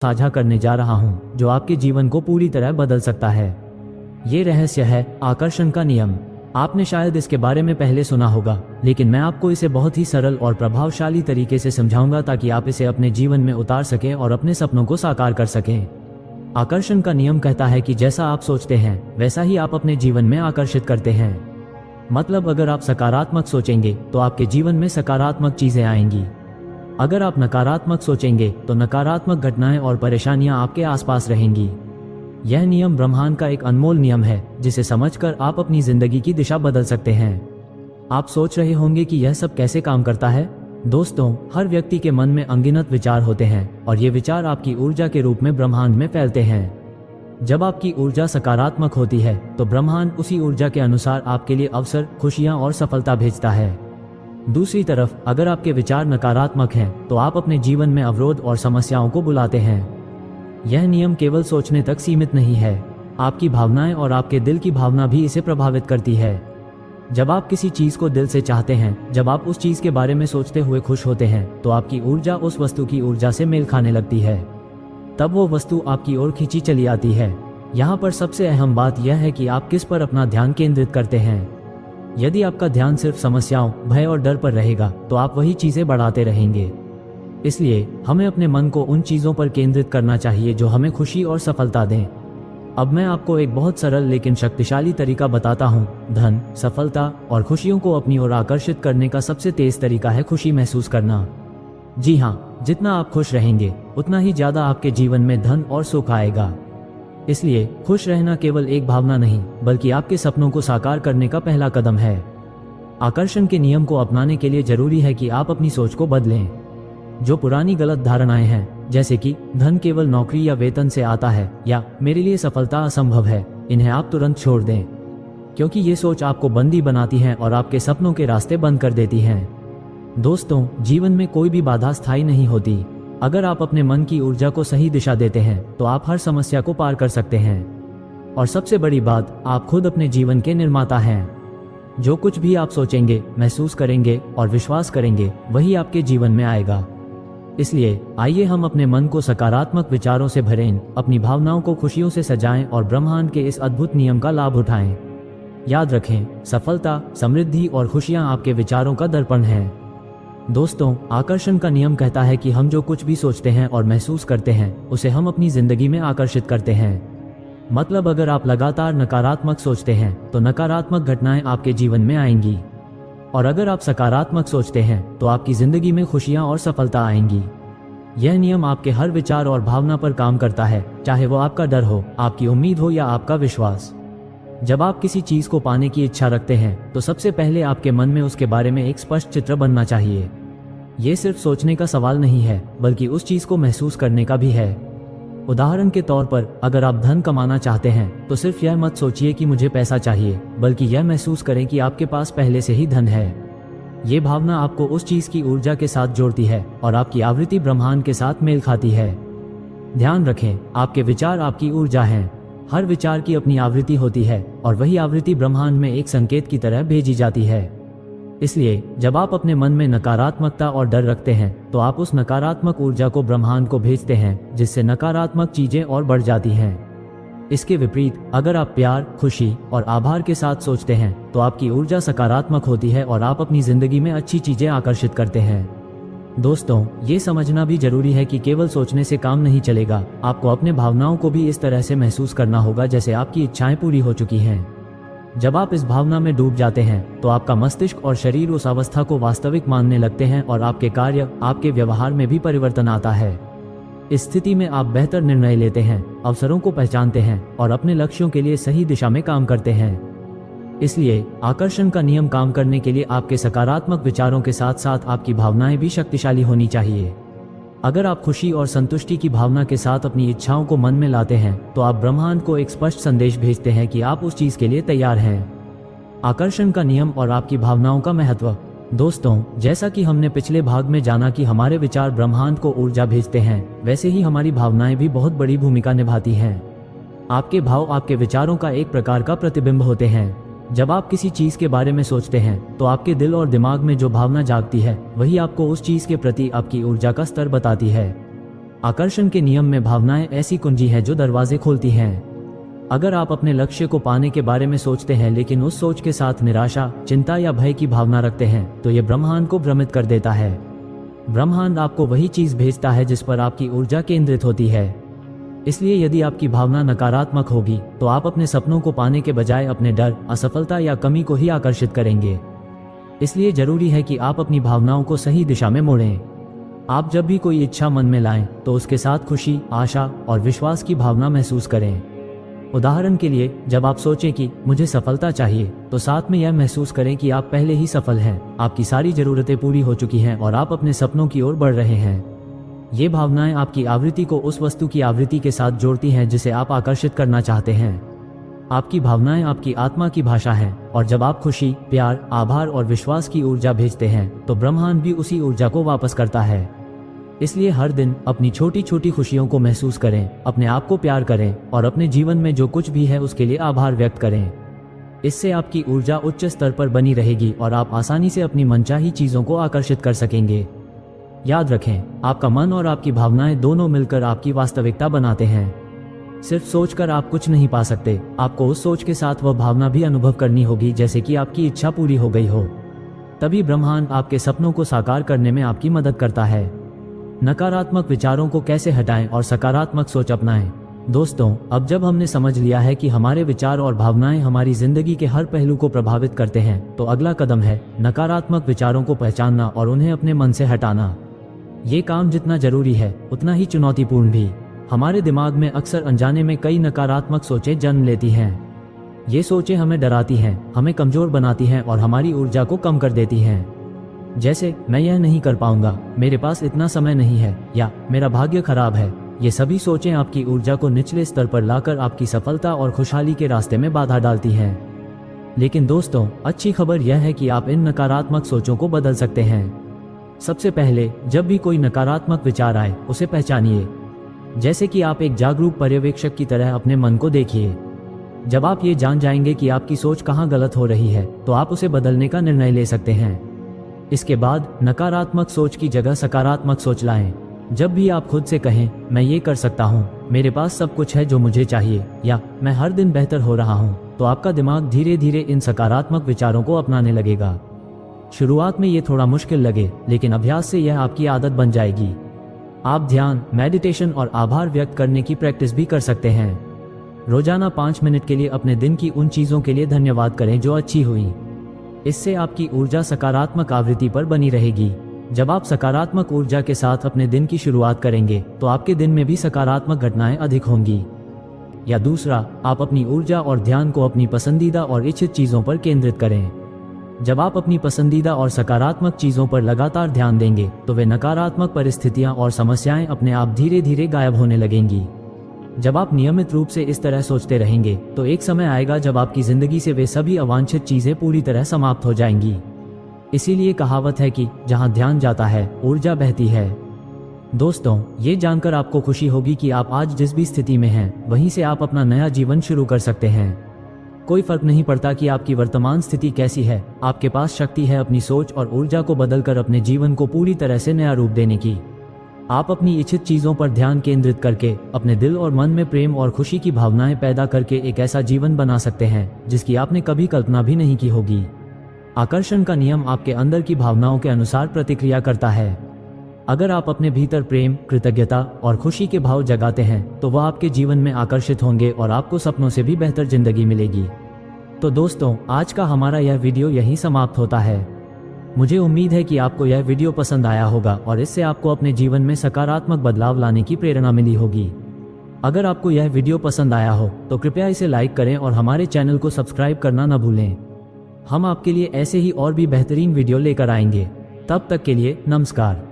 साझा करने जा रहा हूं जो आपके जीवन को पूरी तरह बदल सकता है। ये रहस्य है आकर्षण का नियम। आपने शायद इसके बारे में पहले सुना होगा, लेकिन मैं आपको इसे बहुत ही सरल और प्रभावशाली तरीके से समझाऊंगा ताकि आप इसे अपने जीवन में उतार सकें और अपने सपनों को साकार कर सकें। आकर्षण का नियम कहता है कि जैसा आप सोचते हैं वैसा ही आप अपने जीवन में आकर्षित करते हैं। मतलब अगर आप सकारात्मक सोचेंगे तो आपके जीवन में सकारात्मक चीजें आएंगी। अगर आप नकारात्मक सोचेंगे तो नकारात्मक घटनाएं और परेशानियां आपके आसपास रहेंगी। यह नियम ब्रह्मांड का एक अनमोल नियम है जिसे समझकर आप अपनी जिंदगी की दिशा बदल सकते हैं। आप सोच रहे होंगे कि यह सब कैसे काम करता है। दोस्तों, हर व्यक्ति के मन में अनगिनत विचार होते हैं और ये विचार आपकी ऊर्जा के रूप में ब्रह्मांड में फैलते हैं। जब आपकी ऊर्जा सकारात्मक होती है तो ब्रह्मांड उसी ऊर्जा के अनुसार आपके लिए अवसर, खुशियां और सफलता भेजता है। दूसरी तरफ अगर आपके विचार नकारात्मक हैं तो आप अपने जीवन में अवरोध और समस्याओं को बुलाते हैं। यह नियम केवल सोचने तक सीमित नहीं है, आपकी भावनाएं और आपके दिल की भावना भी इसे प्रभावित करती है। जब आप किसी चीज को दिल से चाहते हैं, जब आप उस चीज के बारे में सोचते हुए खुश होते हैं तो आपकी ऊर्जा उस वस्तु की ऊर्जा से मेल खाने लगती है। तब वो वस्तु आपकी ओर खींची चली आती है। यहाँ पर सबसे अहम बात यह है कि आप किस पर अपना ध्यान केंद्रित करते हैं। यदि आपका ध्यान सिर्फ समस्याओं, भय और डर पर रहेगा तो आप वही चीजें बढ़ाते रहेंगे। इसलिए हमें अपने मन को उन चीजों पर केंद्रित करना चाहिए जो हमें खुशी और सफलता दें। अब मैं आपको एक बहुत सरल लेकिन शक्तिशाली तरीका बताता हूँ। धन, सफलता और खुशियों को अपनी ओर आकर्षित करने का सबसे तेज तरीका है खुशी महसूस करना। जी हाँ, जितना आप खुश रहेंगे उतना ही ज्यादा आपके जीवन में धन और सुख आएगा। इसलिए खुश रहना केवल एक भावना नहीं बल्कि आपके सपनों को साकार करने का पहला कदम है। आकर्षण के नियम को अपनाने के लिए जरूरी है कि आप अपनी सोच को बदलें। जो पुरानी गलत धारणाएं हैं, जैसे कि धन केवल नौकरी या वेतन से आता है या मेरे लिए सफलता असंभव है, इन्हें आप तुरंत छोड़ दें, क्योंकि ये सोच आपको बंदी बनाती है और आपके सपनों के रास्ते बंद कर देती हैं। दोस्तों, जीवन में कोई भी बाधा स्थायी नहीं होती। अगर आप अपने मन की ऊर्जा को सही दिशा देते हैं तो आप हर समस्या को पार कर सकते हैं। और सबसे बड़ी बात, आप खुद अपने जीवन के निर्माता हैं। जो कुछ भी आप सोचेंगे, महसूस करेंगे और विश्वास करेंगे वही आपके जीवन में आएगा। इसलिए आइए हम अपने मन को सकारात्मक विचारों से भरें, अपनी भावनाओं को खुशियों से सजाएं और ब्रह्मांड के इस अद्भुत नियम का लाभ उठाएं। याद रखें, सफलता, समृद्धि और खुशियां आपके विचारों का दर्पण हैं। दोस्तों, आकर्षण का नियम कहता है कि हम जो कुछ भी सोचते हैं और महसूस करते हैं उसे हम अपनी जिंदगी में आकर्षित करते हैं। मतलब अगर आप लगातार नकारात्मक सोचते हैं तो नकारात्मक घटनाएं आपके जीवन में आएंगी, और अगर आप सकारात्मक सोचते हैं तो आपकी जिंदगी में खुशियां और सफलता आएंगी। यह नियम आपके हर विचार और भावना पर काम करता है, चाहे वो आपका डर हो, आपकी उम्मीद हो या आपका विश्वास। जब आप किसी चीज को पाने की इच्छा रखते हैं तो सबसे पहले आपके मन में उसके बारे में एक स्पष्ट चित्र बनना चाहिए। ये सिर्फ सोचने का सवाल नहीं है बल्कि उस चीज को महसूस करने का भी है। उदाहरण के तौर पर, अगर आप धन कमाना चाहते हैं तो सिर्फ यह मत सोचिए कि मुझे पैसा चाहिए, बल्कि यह महसूस करें कि आपके पास पहले से ही धन है। ये भावना आपको उस चीज की ऊर्जा के साथ जोड़ती है और आपकी आवृत्ति ब्रह्मांड के साथ मेल खाती है। ध्यान रखें, आपके विचार आपकी ऊर्जा हैं। हर विचार की अपनी आवृत्ति होती है और वही आवृत्ति ब्रह्मांड में एक संकेत की तरह भेजी जाती है। इसलिए जब आप अपने मन में नकारात्मकता और डर रखते हैं तो आप उस नकारात्मक ऊर्जा को ब्रह्मांड को भेजते हैं, जिससे नकारात्मक चीजें और बढ़ जाती हैं। इसके विपरीत, अगर आप प्यार, खुशी और आभार के साथ सोचते हैं तो आपकी ऊर्जा सकारात्मक होती है और आप अपनी जिंदगी में अच्छी चीजें आकर्षित करते हैं। दोस्तों, ये समझना भी जरूरी है कि केवल सोचने से काम नहीं चलेगा। आपको अपने भावनाओं को भी इस तरह से महसूस करना होगा जैसे आपकी इच्छाएं पूरी हो चुकी हैं। जब आप इस भावना में डूब जाते हैं तो आपका मस्तिष्क और शरीर उस अवस्था को वास्तविक मानने लगते हैं और आपके कार्य, आपके व्यवहार में भी परिवर्तन आता है। इस स्थिति में आप बेहतर निर्णय लेते हैं, अवसरों को पहचानते हैं और अपने लक्ष्यों के लिए सही दिशा में काम करते हैं। इसलिए आकर्षण का नियम काम करने के लिए आपके सकारात्मक विचारों के साथ साथ आपकी भावनाएं भी शक्तिशाली होनी चाहिए। अगर आप खुशी और संतुष्टि की भावना के साथ अपनी इच्छाओं को मन में लाते हैं तो आप ब्रह्मांड को एक स्पष्ट संदेश भेजते हैं कि आप उस चीज के लिए तैयार हैं। आकर्षण का नियम और आपकी भावनाओं का महत्व। दोस्तों, जैसा कि हमने पिछले भाग में जाना कि हमारे विचार ब्रह्मांड को ऊर्जा भेजते हैं, वैसे ही हमारी भावनाएं भी बहुत बड़ी भूमिका निभाती हैं। आपके भाव आपके विचारों का एक प्रकार का प्रतिबिंब होते हैं। जब आप किसी चीज के बारे में सोचते हैं तो आपके दिल और दिमाग में जो भावना जागती है वही आपको उस चीज के प्रति आपकी ऊर्जा का स्तर बताती है। आकर्षण के नियम में भावनाएं ऐसी कुंजी है जो दरवाजे खोलती हैं। अगर आप अपने लक्ष्य को पाने के बारे में सोचते हैं लेकिन उस सोच के साथ निराशा, चिंता या भय की भावना रखते हैं तो ये ब्रह्मांड को भ्रमित कर देता है। ब्रह्मांड आपको वही चीज भेजता है जिस पर आपकी ऊर्जा केंद्रित होती है। इसलिए यदि आपकी भावना नकारात्मक होगी तो आप अपने सपनों को पाने के बजाय अपने डर, असफलता या कमी को ही आकर्षित करेंगे। इसलिए जरूरी है कि आप अपनी भावनाओं को सही दिशा में मोड़ें। आप जब भी कोई इच्छा मन में लाएं तो उसके साथ खुशी, आशा और विश्वास की भावना महसूस करें। उदाहरण के लिए, जब आप सोचें कि मुझे सफलता चाहिए तो साथ में यह महसूस करें कि आप पहले ही सफल हैं, आपकी सारी जरूरतें पूरी हो चुकी हैं और आप अपने सपनों की ओर बढ़ रहे हैं। ये भावनाएं आपकी आवृत्ति को उस वस्तु की आवृत्ति के साथ जोड़ती हैं जिसे आप आकर्षित करना चाहते हैं। आपकी भावनाएं आपकी आत्मा की भाषा हैं और जब आप खुशी, प्यार, आभार और विश्वास की ऊर्जा भेजते हैं तो ब्रह्मांड भी उसी ऊर्जा को वापस करता है। इसलिए हर दिन अपनी छोटी छोटी खुशियों को महसूस करें, अपने आप को प्यार करें और अपने जीवन में जो कुछ भी है उसके लिए आभार व्यक्त करें। इससे आपकी ऊर्जा उच्च स्तर पर बनी रहेगी और आप आसानी से अपनी मनचाही चीजों को आकर्षित कर सकेंगे। याद रखें, आपका मन और आपकी भावनाएं दोनों मिलकर आपकी वास्तविकता बनाते हैं। सिर्फ सोचकर आप कुछ नहीं पा सकते, आपको उस सोच के साथ वह भावना भी अनुभव करनी होगी जैसे कि आपकी इच्छा पूरी हो गई हो। तभी ब्रह्मांड आपके सपनों को साकार करने में आपकी मदद करता है। नकारात्मक विचारों को कैसे हटाएं और सकारात्मक सोच अपनाएं। दोस्तों, अब जब हमने समझ लिया है कि हमारे विचार और भावनाएं हमारी जिंदगी के हर पहलू को प्रभावित करते हैं, तो अगला कदम है नकारात्मक विचारों को पहचानना और उन्हें अपने मन से हटाना। ये काम जितना जरूरी है उतना ही चुनौतीपूर्ण भी। हमारे दिमाग में अक्सर अनजाने में कई नकारात्मक सोचें जन्म लेती हैं। ये सोचें हमें डराती हैं, हमें कमजोर बनाती हैं और हमारी ऊर्जा को कम कर देती हैं। जैसे, मैं यह नहीं कर पाऊंगा, मेरे पास इतना समय नहीं है, या मेरा भाग्य खराब है। ये सभी सोचें आपकी ऊर्जा को निचले स्तर पर लाकर आपकी सफलता और खुशहाली के रास्ते में बाधा डालती हैं। लेकिन दोस्तों, अच्छी खबर यह है कि आप इन नकारात्मक सोचों को बदल सकते हैं। सबसे पहले, जब भी कोई नकारात्मक विचार आए उसे पहचानिए। जैसे कि आप एक जागरूक पर्यवेक्षक की तरह अपने मन को देखिए। जब आप ये जान जाएंगे कि आपकी सोच कहाँ गलत हो रही है तो आप उसे बदलने का निर्णय ले सकते हैं। इसके बाद नकारात्मक सोच की जगह सकारात्मक सोच लाएं। जब भी आप खुद से कहें, मैं ये कर सकता हूँ, मेरे पास सब कुछ है जो मुझे चाहिए, या मैं हर दिन बेहतर हो रहा हूँ, तो आपका दिमाग धीरे धीरे इन सकारात्मक विचारों को अपनाने लगेगा। शुरुआत में ये थोड़ा मुश्किल लगे, लेकिन अभ्यास से यह आपकी आदत बन जाएगी। आप ध्यान, मेडिटेशन और आभार व्यक्त करने की प्रैक्टिस भी कर सकते हैं। रोजाना 5 मिनट के लिए अपने दिन की उन चीजों के लिए धन्यवाद करें जो अच्छी हुई। इससे आपकी ऊर्जा सकारात्मक आवृत्ति पर बनी रहेगी। जब आप सकारात्मक ऊर्जा के साथ अपने दिन की शुरुआत करेंगे तो आपके दिन में भी सकारात्मक घटनाएं अधिक होंगी। या दूसरा, आप अपनी ऊर्जा और ध्यान को अपनी पसंदीदा और इच्छित चीजों पर केंद्रित करें। जब आप अपनी पसंदीदा और सकारात्मक चीजों पर लगातार ध्यान देंगे तो वे नकारात्मक परिस्थितियां और समस्याएं अपने आप धीरे धीरे गायब होने लगेंगी। जब आप नियमित रूप से इस तरह सोचते रहेंगे तो एक समय आएगा जब आपकी जिंदगी से वे सभी अवांछित चीजें पूरी तरह समाप्त हो जाएंगी। इसीलिए कहावत है कि जहां ध्यान जाता है ऊर्जा बहती है। दोस्तों, ये जानकर आपको खुशी होगी कि आप आज जिस भी स्थिति में हैं वहीं से आप अपना नया जीवन शुरू कर सकते हैं। कोई फर्क नहीं पड़ता कि आपकी वर्तमान स्थिति कैसी है, आपके पास शक्ति है अपनी सोच और ऊर्जा को बदलकर अपने जीवन को पूरी तरह से नया रूप देने की। आप अपनी इच्छित चीजों पर ध्यान केंद्रित करके अपने दिल और मन में प्रेम और खुशी की भावनाएं पैदा करके एक ऐसा जीवन बना सकते हैं जिसकी आपने कभी कल्पना भी नहीं की होगी। आकर्षण का नियम आपके अंदर की भावनाओं के अनुसार प्रतिक्रिया करता है। अगर आप अपने भीतर प्रेम, कृतज्ञता और खुशी के भाव जगाते हैं तो वह आपके जीवन में आकर्षित होंगे और आपको सपनों से भी बेहतर जिंदगी मिलेगी। तो दोस्तों, आज का हमारा यह वीडियो यहीं समाप्त होता है। मुझे उम्मीद है कि आपको यह वीडियो पसंद आया होगा और इससे आपको अपने जीवन में सकारात्मक बदलाव लाने की प्रेरणा मिली होगी। अगर आपको यह वीडियो पसंद आया हो तो कृपया इसे लाइक करें और हमारे चैनल को सब्सक्राइब करना न भूलें। हम आपके लिए ऐसे ही और भी बेहतरीन वीडियो लेकर आएंगे। तब तक के लिए नमस्कार।